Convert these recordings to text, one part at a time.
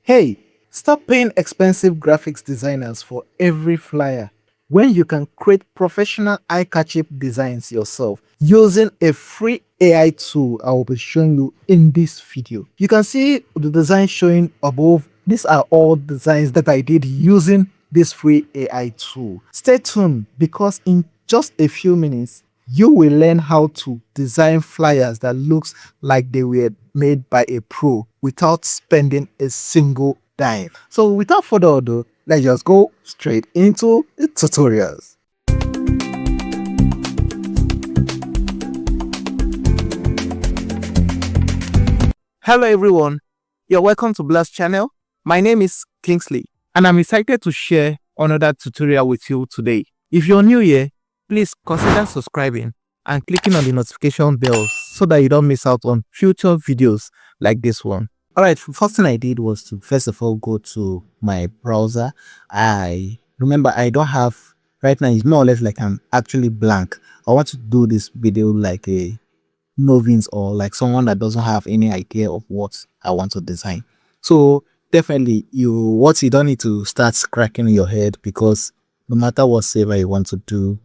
Hey, stop paying expensive graphics designers for every flyer when you can create professional eye-catching designs yourself using a free AI tool I will be showing you in this video. You can see the design showing above. These are all designs that I did using this free AI tool. Stay tuned because in just a few minutes, you will learn how to design flyers that looks like they were made by a pro without spending a single dime. So without further ado, let's just go straight into the tutorials. Hello everyone, you're welcome to Blast channel. My name is Kingsley and I'm excited to share another tutorial with you today. If you're new here, please consider subscribing and clicking on the notification bell so that you don't miss out on future videos like this one. Alright, first thing I did was to first of all go to my browser. I remember I don't have, right now it's more or less like I'm actually blank. I want to do this video like a novice or like someone that doesn't have any idea of what I want to design. So definitely what you don't need to start cracking your head, because no matter whatever you want to do,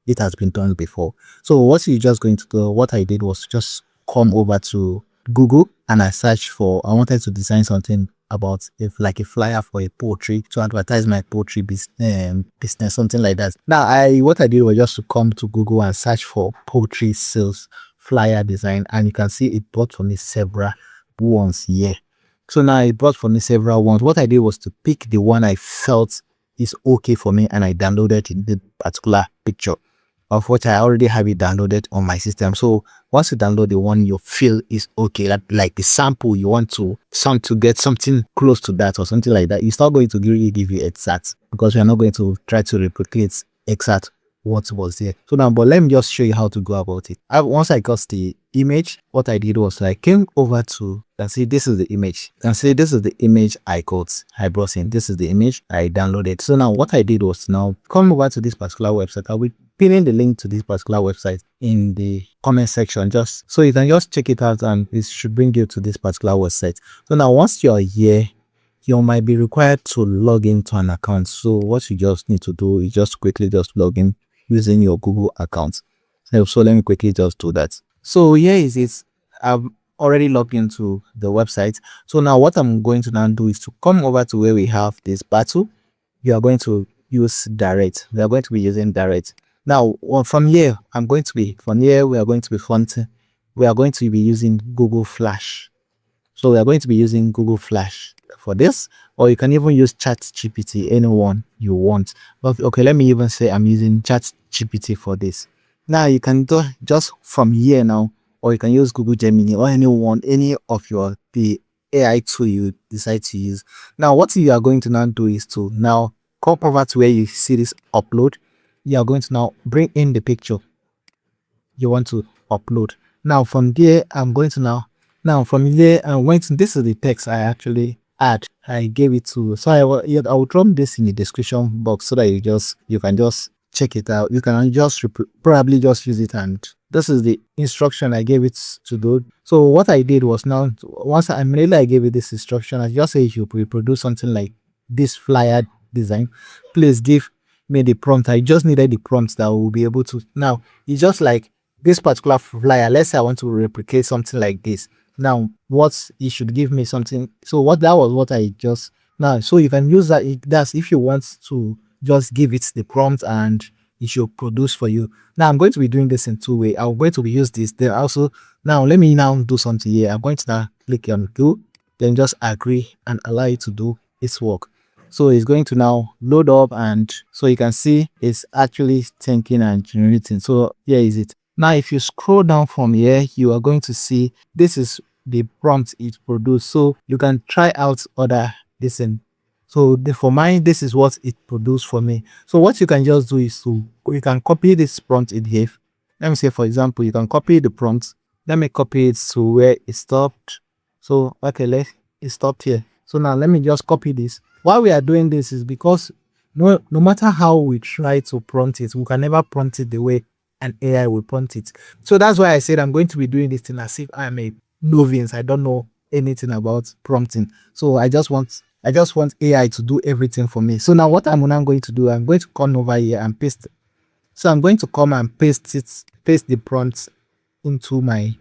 it has been done before. So what you're just going to do, what I did was just come over to Google and I searched for, I wanted to design something about like a flyer for a poetry to advertise my poetry business, something like that. Now what I did was just to come to Google and search for poetry sales flyer design, and you can see it brought for me several ones here. So now it brought for me several ones. What I did was to pick the one I felt is okay for me, and I downloaded the particular picture, of which I already have it downloaded on my system. So once you download the one you feel is okay, like the sample you want to get something close to that or something like that, it's not going to really give you exact, because we are not going to try to replicate exact what was there. So now, but let me just show you how to go about it. Once I got the image, what I did was I came over to, and see, this is the image, and see, this is the image I brought in. This is the image I downloaded. So now what I did was now come over to this particular website. I will pin in the link to this particular website in the comment section, just so you can just check it out, and it should bring you to this particular website. So now once you're here, you might be required to log into an account. So what you just need to do is just quickly just log in using your Google account. So let me quickly just do that. So here is it. I've already logged into the website. So now what I'm going to now do is to come over to where we have this battle. You are going to use direct. We are going to be using direct. Now from here, we are going to be using Google Flash. So we are going to be using Google Flash for this, or you can even use ChatGPT, anyone you want. But okay, let me even say I'm using ChatGPT for this. Now you can do just from here now, or you can use Google Gemini or any of the AI tool you decide to use. Now what you are going to now do is to now come over to where you see this upload. You are going to now bring in the picture you want to upload. Now from there, I'm going to from there, this is the text I actually add. I gave it to, so I will drop this in the description box so that you can just check it out. You can just probably just use it, and this is the instruction I gave it to do. So what I did was, now once I gave it this instruction, I just say you reproduce something like this flyer design. Please give me the prompt. I just needed the prompts that will be able to, now it's just like this particular flyer. Let's say I want to replicate something like this. Now what it should give me something. So that was what I just, now so you can use that. That's if you want to just give it the prompt and it should produce for you. Now I'm going to be doing this in two ways. I'm going to use this. Then also, now let me now do something here. I'm going to now click on do, then just agree and allow it to do its work. So it's going to now load up, and so you can see it's actually thinking and generating. So here is it. Now if you scroll down from here, you are going to see this is the prompt it produced. So you can try out other listen. So for mine, this is what it produced for me. So what you can just do is you can copy this prompt in here. Let me say, for example, you can copy the prompt. Let me copy it to where it stopped. So okay, it stopped here. So now let me just copy this. Why we are doing this is because no matter how we try to prompt it, we can never prompt it the way an AI will prompt it. So that's why I said I'm going to be doing this thing as if I'm a novice. I don't know anything about prompting. So I just want AI to do everything for me. So now what I'm now going to do, I'm going to come over here and paste. So I'm going to come and paste the prompts into my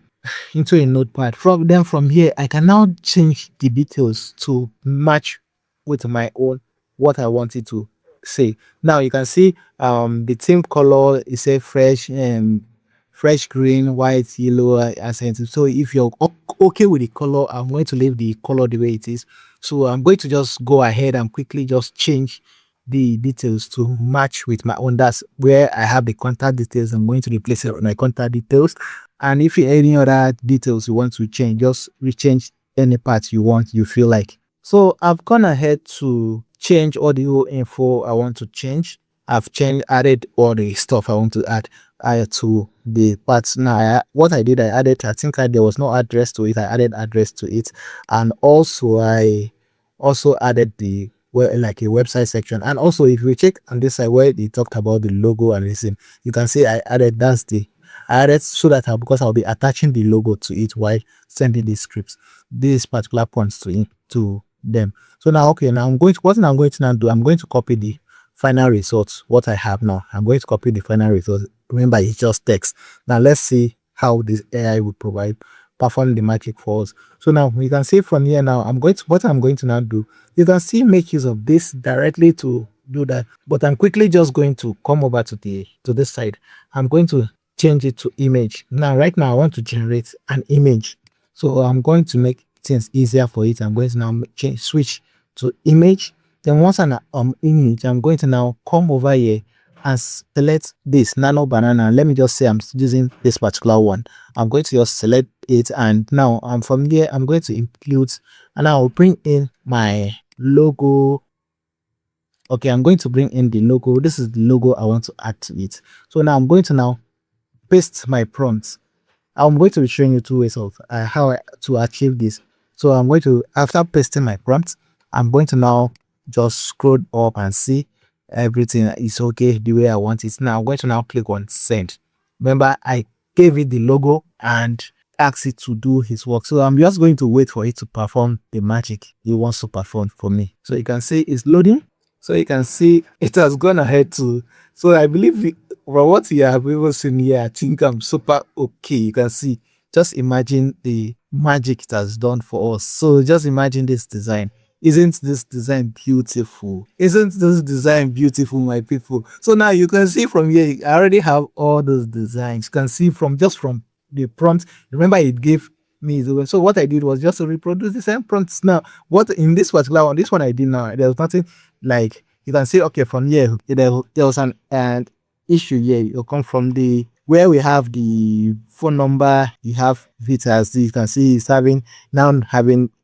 into a notepad. From here, I can now change the details to match with my own what I wanted to say. Now you can see the theme color is a fresh green, white, yellow, accent. So if you're okay with the color, I'm going to leave the color the way it is. So I'm going to just go ahead and quickly just change the details to match with my own. That's where I have the contact details. I'm going to replace it with my contact details. And if any other details you want to change, just rechange any part you want, you feel like. So I've gone ahead to change audio info I want to change. I've added all the stuff I want to add to the parts. Now, what I did, I think there was no address to it. I added address to it. And also, I also added like a website section. And also, if you check on this side where they talked about the logo and everything, you can see I added so that because I'll be attaching the logo to it while sending these scripts, these particular points to them. So now, okay, now I'm going to now do, I'm going to copy the final results, what I have now. I'm going to copy the final results. Remember, it's just text. Now let's see how this AI will perform the magic for us. So now you can see from here now, what I'm going to now do, you can see make use of this directly to do that. But I'm quickly just going to come over to this side. I'm going to change it to image. Now, right now I want to generate an image. So I'm going to make things easier for it. I'm going to now switch to image. Then once an image, I'm going to now come over here and select this nano banana. Let me just say I'm using this particular one. I'm going to just select it, and now from here I'm going to include, and I'll bring in my logo. Okay, I'm going to bring in the logo. This is the logo I want to add to it. So now I'm going to now paste my prompts. I'm going to be showing you two ways of how to achieve this. So I'm going to, after pasting my prompts, I'm going to now just scroll up and see everything is okay the way I want it. Now I'm going to now click on send. Remember, I gave it the logo and asked it to do his work. So I'm just going to wait for it to perform the magic it wants to perform for me. So you can see it's loading. So you can see it has gone ahead to, so I believe from what you have even seen here, I think I'm super okay. You can see, just imagine the magic it has done for us. So just imagine this design. Isn't this design beautiful? Isn't this design beautiful, my people? So now you can see from here, I already have all those designs. You can see from the prompt. Remember, it gave me. So what I did was just to reproduce the same prompts. Now, what in this particular one, this one I did now, there's nothing like, you can see, okay, from here, there was an issue here. You'll come from where we have the phone number, you have Vitas. You can see it's having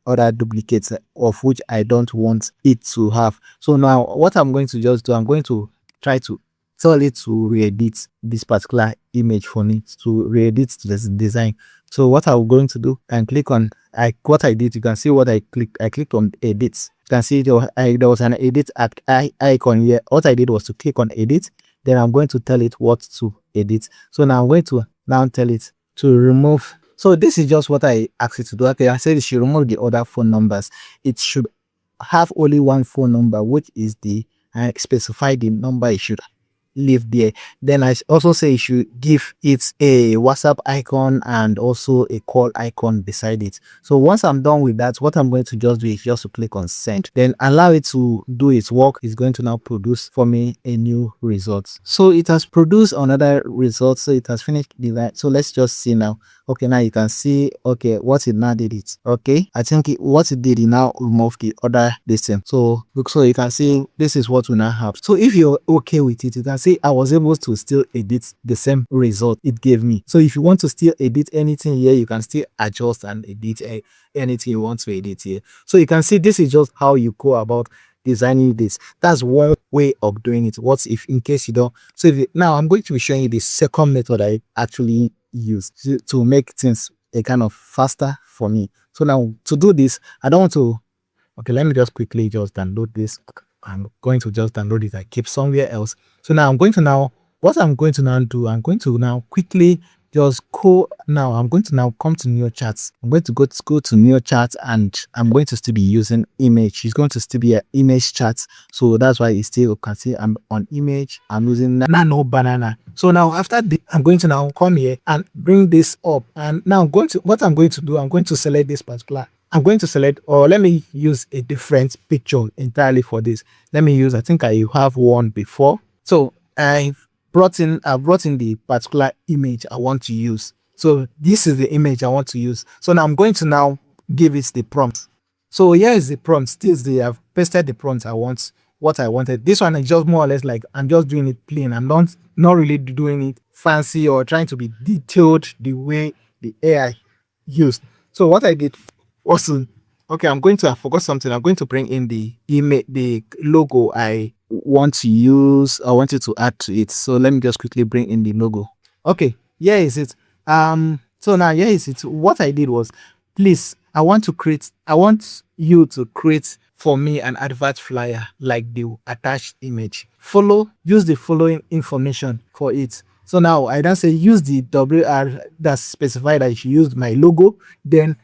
other duplicates of which I don't want it to have. So now what I'm going to just do, I'm going to try to tell it to re-edit this particular image for me, to re-edit this design. So what I'm going to do, and click on what I did. You can see what I clicked on edit. You can see there was an edit icon here. What I did was to click on edit. Then I'm going to tell it what to edit. So now I'm going to now tell it to remove. So this is just what I asked it to do. Okay, I said it should remove the other phone numbers. It should have only one phone number, which is I specify the number it should leave there. Then I also say you should give it a WhatsApp icon and also a call icon beside it. So once I'm done with that, what I'm going to just do is just to click on send, then allow it to do its work. It's going to now produce for me a new result. So it has produced another result. So it has finished the line. So let's just see now. Okay, now you can see, okay, what it now did it. Okay, I think what it did, it now removed the other distance. So you can see this is what we now have. So if you're okay with it, you can see I was able to still edit the same result it gave me. So if you want to still edit anything here, you can still adjust and edit anything you want to edit here. So you can see this is just how you go about designing this. That's one way of doing it. What if, in case you don't, so now I'm going to be showing you the second method I actually use to make things a kind of faster for me. So now to do this, I don't want to, okay, let me just quickly just download this. I'm going to just download it. I keep somewhere else. So now what I'm going to now do, I'm going to now quickly just go now. I'm going to now come to Neo Charts. I'm going to go to Neo Charts, and I'm going to still be using image. It's going to still be an image chart. So that's why it's still, you can see I'm on image. I'm using Nano Banana. So now after this, I'm going to now come here and bring this up. And now what I'm going to do, I'm going to select this particular. I'm going to select, or let me use a different picture entirely for this. Let me use, I think I have one before. So I've brought in the particular image I want to use. So this is the image I want to use. So now I'm going to now give it the prompt. So here is the prompt. I've pasted the prompt I want, what I wanted. This one is just more or less like I'm just doing it plain. I'm not really doing it fancy or trying to be detailed the way the AI used. So what I did was, okay, I forgot something. I'm going to bring in the image, the logo I want to use. I wanted to add to it. So let me just quickly bring in the logo. Okay, here is it. So now here is it. What I did was, please, I want you to create for me an advert flyer like the attached image. Use the following information for it. So now I don't say use the WR that's specified that I should use my logo. Then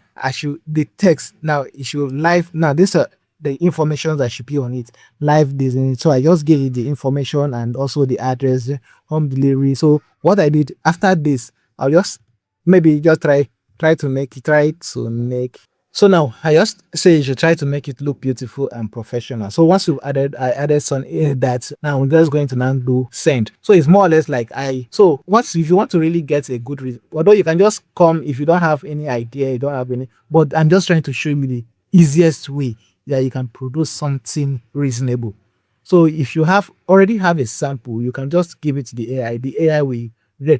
the text. Now it should live. Now these are the information that should be on it. Live Disney. So I just gave it the information and also the address, home delivery. So what I did after this, I'll just maybe just try to make. So now I just say you should try to make it look beautiful and professional. So once I added some that, now I'm just going to now do send. So it's more or less like if you want to really get a good result, although you can just come if you don't have any idea, you don't have any, but I'm just trying to show you the easiest way that you can produce something reasonable. So if you already have a sample, you can just give it to the AI. The AI will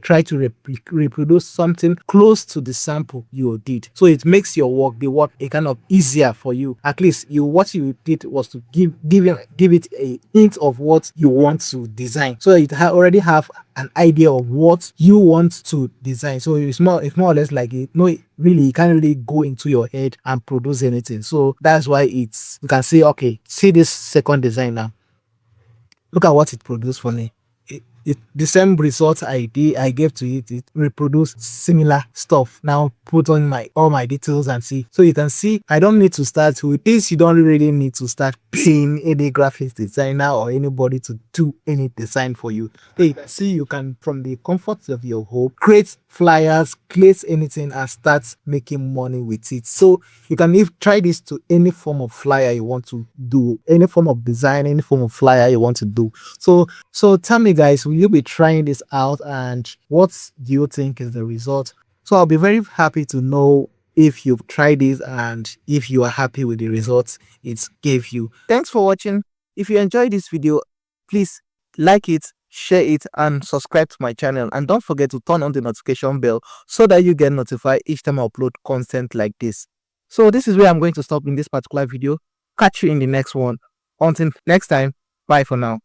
try to reproduce something close to the sample you did. So it makes the work a kind of easier for you. At least what you did was to give it a hint of what you want to design. So it already have an idea of what you want to design. So it's more or less like you can't really go into your head and produce anything. So that's why you can say, okay, see this second design now. Look at what it produced for me. The same result I gave to it, it reproduced similar stuff. Now put on all my details and see. So you can see I don't need to start with this. You don't really need to start paying any graphics designer or anybody to do any design for you. Hey, see, you can, from the comfort of your home, create flyers, create anything and start making money with it. So you can try this to any form of flyer you want to do, any form of design, any form of flyer you want to do. So tell me, guys, will you be trying this out, and what do you think is the result? So I'll be very happy to know if you've tried this and if you are happy with the results it gave you. Thanks for watching. If you enjoyed this video, please like it, share it, and subscribe to my channel. And don't forget to turn on the notification bell so that you get notified each time I upload content like this. So this is where I'm going to stop in this particular video. Catch you in the next one. Until next time, bye for now.